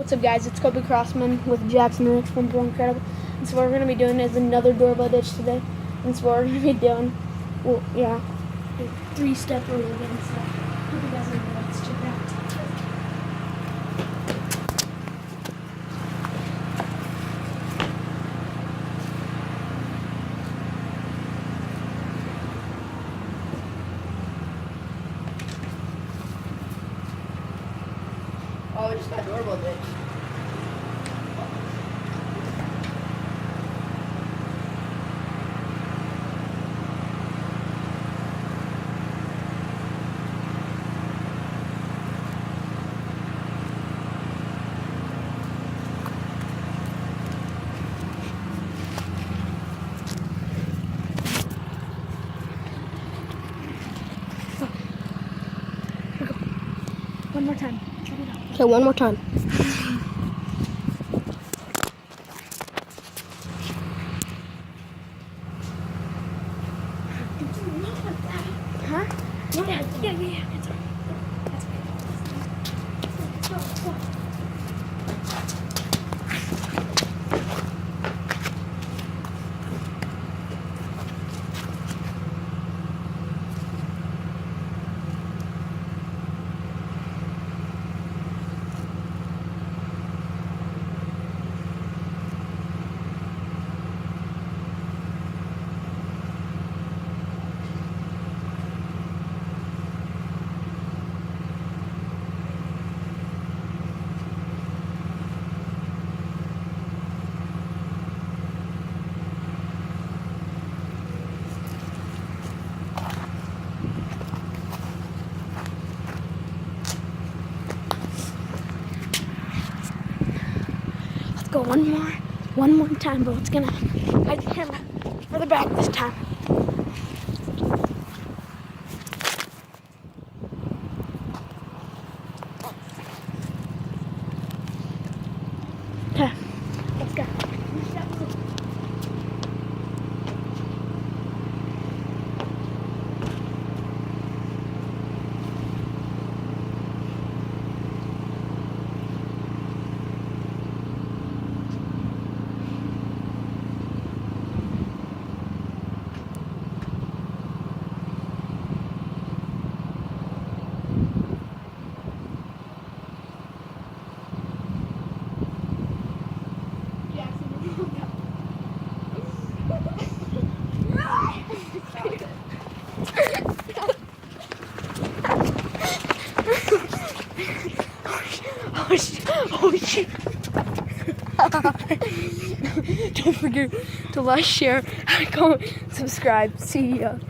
What's up, guys? It's Kobe Crossman with Jackson Rich from Pro Incredible. And so what we're going to be doing is another doorbell ditch today. And so what we're going to be doing, well, yeah, a 3-step roll again. So hope you guys enjoy. Let's check it out. Oh, we just got doorbell ditch. One more time. Check it out. Okay, one more time. Huh? Yeah. It's all right. That's okay. Let's go. Go one more time, but it's gonna hide the camera further back this time. Okay, let's go. Oh shit. Don't forget to like, share, comment, subscribe. See ya.